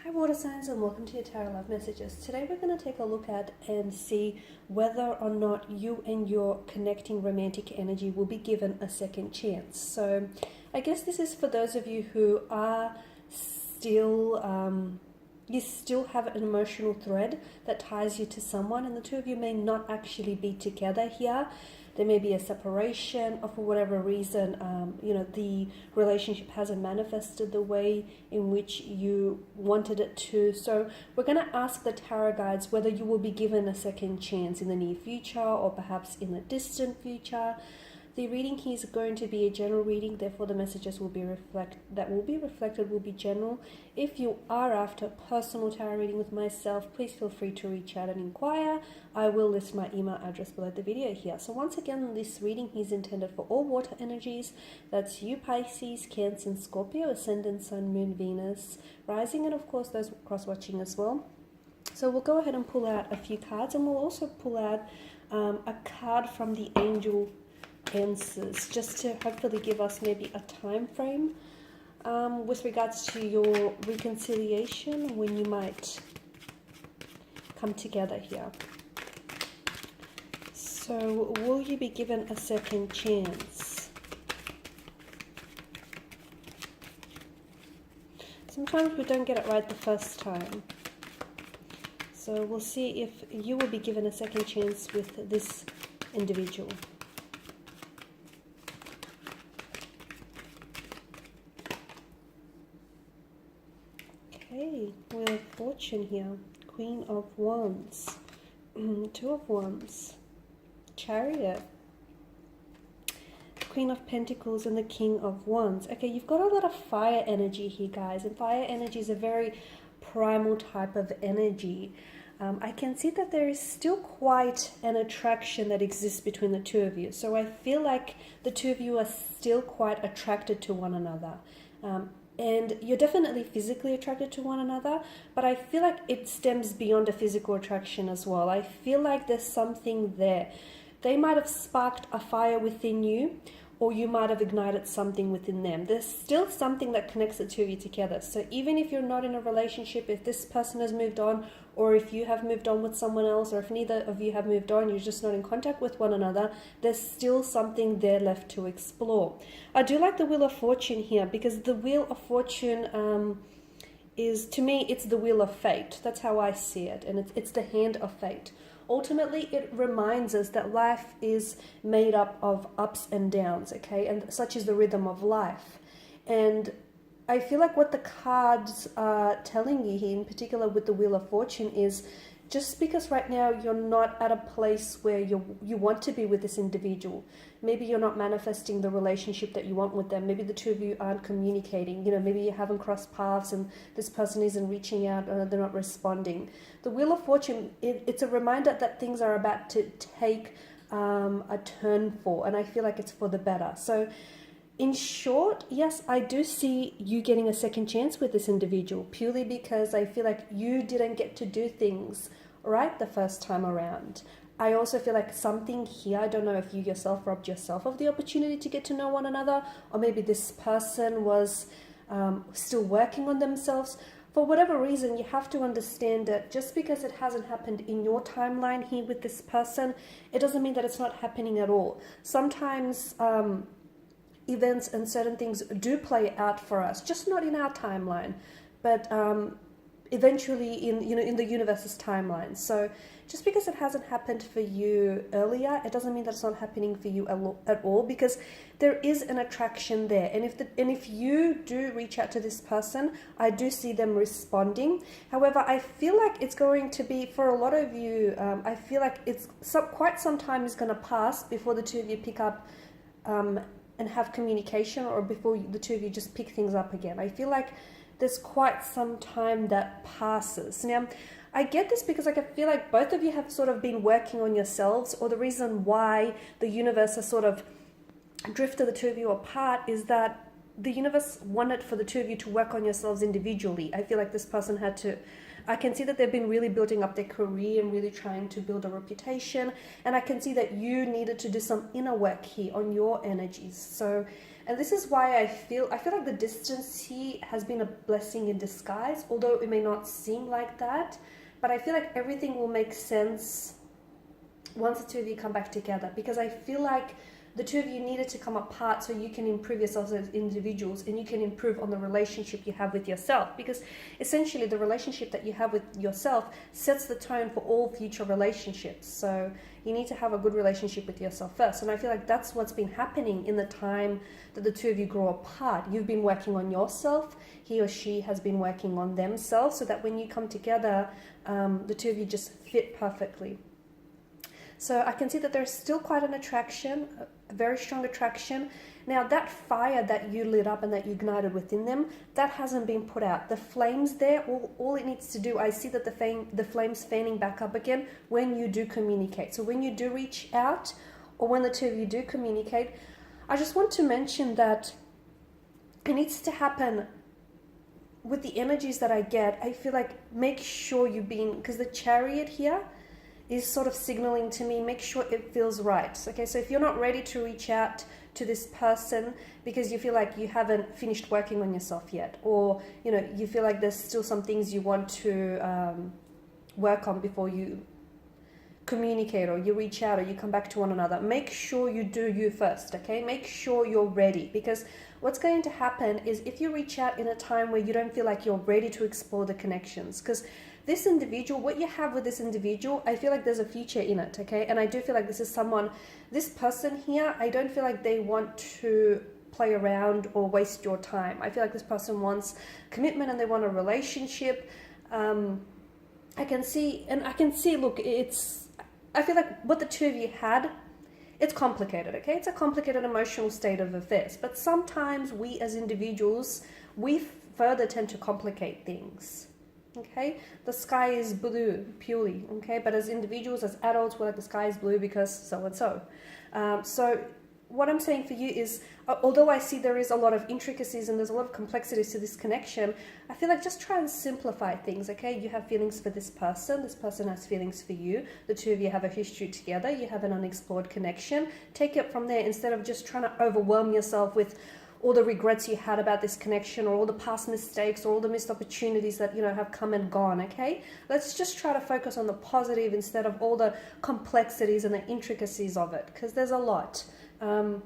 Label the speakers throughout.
Speaker 1: Hi water signs, and welcome to your tarot love messages. Today we're going to take a look at and see whether or not you and your connecting romantic energy will be given a second chance. So I guess this is for those of you who are still you still have an emotional thread that ties you to someone, and the two of you may not actually be together here. There may be a separation, or for whatever reason, the relationship hasn't manifested the way in which you wanted it to. So we're going to ask the tarot guides whether you will be given a second chance in the near future or perhaps in the distant future. The reading here is going to be a general reading, therefore the messages will be reflected will be general. If you are after personal tarot reading with myself, please feel free to reach out and inquire. I will list my email address below the video here. So once again, this reading is intended for all water energies. That's you, Pisces, Cancer, and Scorpio, Ascendant, Sun, Moon, Venus, Rising, and of course those cross-watching as well. So we'll go ahead and pull out a few cards, and we'll also pull out a card from the Angel Answers, just to hopefully give us maybe a time frame with regards to your reconciliation, when you might come together here. So will you be given a second chance? Sometimes we don't get it right the first time. So we'll see if you will be given a second chance with this individual. Okay, we have Fortune here, Queen of Wands, Two of Wands, Chariot, Queen of Pentacles, and the King of Wands. Okay, you've got a lot of fire energy here, guys, and fire energy is a very primal type of energy. I can see that there is still quite an attraction that exists between the two of you. So I feel like the two of you are still quite attracted to one another. And you're definitely physically attracted to one another, but I feel like it stems beyond a physical attraction as well. I feel like there's something there. They might have sparked a fire within you, or you might have ignited something within them. There's still something that connects the two of you together. So even if you're not in a relationship, if this person has moved on, or if you have moved on with someone else, or if neither of you have moved on, you're just not in contact with one another, there's still something there left to explore. I do like the Wheel of Fortune here, because the Wheel of Fortune is, to me, it's the Wheel of Fate. That's how I see it, and it's the hand of fate. Ultimately, it reminds us that life is made up of ups and downs, okay? And such is the rhythm of life. And I feel like what the cards are telling you here, in particular with the Wheel of Fortune, is just because right now you're not at a place where you want to be with this individual. Maybe you're not manifesting the relationship that you want with them. Maybe the two of you aren't communicating. Maybe you haven't crossed paths and this person isn't reaching out or they're not responding. The Wheel of Fortune, it's a reminder that things are about to take a turn for, and I feel like it's for the better. So in short, yes, I do see you getting a second chance with this individual, purely because I feel like you didn't get to do things right the first time around. I also feel like something here, I don't know if you yourself robbed yourself of the opportunity to get to know one another, or maybe this person was still working on themselves. For whatever reason, you have to understand that just because it hasn't happened in your timeline here with this person, it doesn't mean that it's not happening at all. Sometimes events and certain things do play out for us, just not in our timeline, but eventually in the universe's timeline. So just because it hasn't happened for you earlier, it doesn't mean that it's not happening for you at all, because there is an attraction there. And if you do reach out to this person, I do see them responding. However, I feel like it's going to be, for a lot of you, I feel like it's quite some time is going to pass before the two of you pick up and have communication, or before the two of you just pick things up again. I feel like there's quite some time that passes. Now, I get this because I feel like both of you have sort of been working on yourselves, or the reason why the universe has sort of drifted the two of you apart is that the universe wanted for the two of you to work on yourselves individually. I feel like this person had to, I can see that they've been really building up their career and really trying to build a reputation. And I can see that you needed to do some inner work here on your energies. So And this is why I feel like the distance here has been a blessing in disguise, although it may not seem like that. But I feel like everything will make sense once the two of you come back together, because I feel like the two of you needed to come apart so you can improve yourselves as individuals and you can improve on the relationship you have with yourself, because essentially the relationship that you have with yourself sets the tone for all future relationships. So you need to have a good relationship with yourself first, and I feel like that's what's been happening in the time that the two of you grow apart. You've been working on yourself, he or she has been working on themselves, so that when you come together, the two of you just fit perfectly. So I can see that there's still quite an attraction, a very strong attraction. Now that fire that you lit up and that you ignited within them, that hasn't been put out. The flame's there. All it needs to do, I see that the flame's fanning back up again when you do communicate. So when you do reach out, or when the two of you do communicate, I just want to mention that it needs to happen with the energies that I get. I feel like make sure you're being, because the Chariot here is sort of signaling to me, make sure it feels right. Okay, so if you're not ready to reach out to this person because you feel like you haven't finished working on yourself yet, or you feel like there's still some things you want to work on before you communicate, or you reach out, or you come back to one another, make sure you do you first. Okay, make sure you're ready, because what's going to happen is if you reach out in a time where you don't feel like you're ready to explore the connections, because this individual, what you have with this individual, I feel like there's a future in it. Okay, and I do feel like this person here, I don't feel like they want to play around or waste your time. I feel like this person wants commitment and they want a relationship. I can see, look, I feel like what the two of you had, it's complicated, okay? It's a complicated emotional state of affairs. But sometimes we as individuals, we further tend to complicate things, okay? The sky is blue, purely, okay? But as individuals, as adults, we're like, the sky is blue because so-and-so. So what I'm saying for you is, although I see there is a lot of intricacies and there's a lot of complexities to this connection, I feel like just try and simplify things, okay? You have feelings for this person has feelings for you, the two of you have a history together, you have an unexplored connection. Take it from there instead of just trying to overwhelm yourself with all the regrets you had about this connection, or all the past mistakes, or all the missed opportunities that have come and gone, okay? Let's just try to focus on the positive instead of all the complexities and the intricacies of it, because there's a lot. And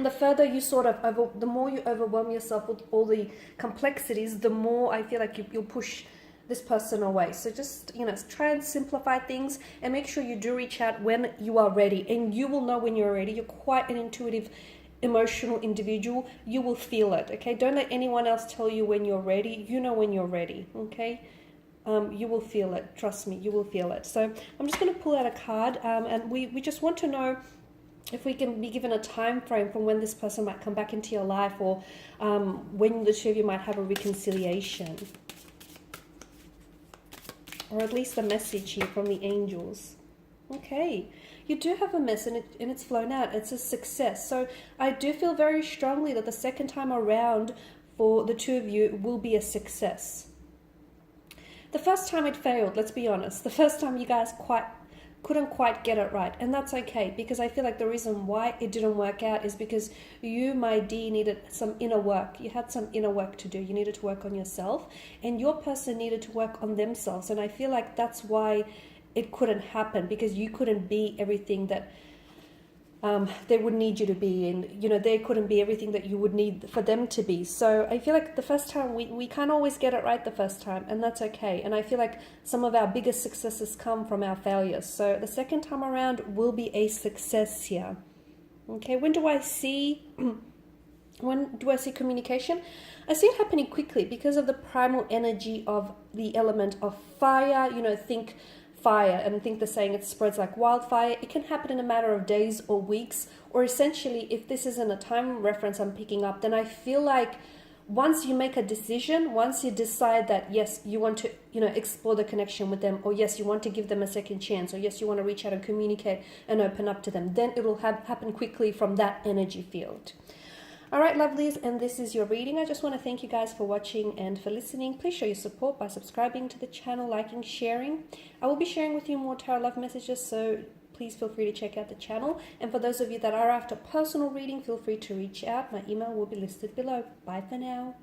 Speaker 1: the further you the more you overwhelm yourself with all the complexities, the more I feel like you'll push this person away. So just, try and simplify things and make sure you do reach out when you are ready. And you will know when you're ready. You're quite an intuitive, emotional individual. You will feel it, okay? Don't let anyone else tell you when you're ready. You know when you're ready, okay? You will feel it. Trust me, you will feel it. So I'm just going to pull out a card, and we just want to know if we can be given a time frame from when this person might come back into your life, or when the two of you might have a reconciliation, or at least a message here from the angels. Okay, you do have a message and it's flown out. It's a success. So I do feel very strongly that the second time around for the two of you will be a success. The first time it failed, let's be honest. The first time you guys couldn't quite get it right, and that's okay, because I feel like the reason why it didn't work out is because you, my dear, needed some inner work. You had some inner work to do. You needed to work on yourself, and your person needed to work on themselves, and I feel like that's why it couldn't happen, because you couldn't be everything that they would need you to be, and they couldn't be everything that you would need for them to be. So I feel like the first time we can't always get it right the first time, and that's okay. And I feel like some of our biggest successes come from our failures. So the second time around will be a success here. Okay, when do I see communication? I see it happening quickly because of the primal energy of the element of fire. Think fire, and I think the saying, it spreads like wildfire. It can happen in a matter of days or weeks, or essentially, if this isn't a time reference I'm picking up, then I feel like once you make a decision, once you decide that yes, you want to explore the connection with them, or yes, you want to give them a second chance, or yes, you want to reach out and communicate and open up to them, then it will happen quickly from that energy field. All right, lovelies, and this is your reading. I just want to thank you guys for watching and for listening. Please show your support by subscribing to the channel, liking, sharing. I will be sharing with you more tarot love messages, so please feel free to check out the channel. And for those of you that are after personal reading, feel free to reach out. My email will be listed below. Bye for now.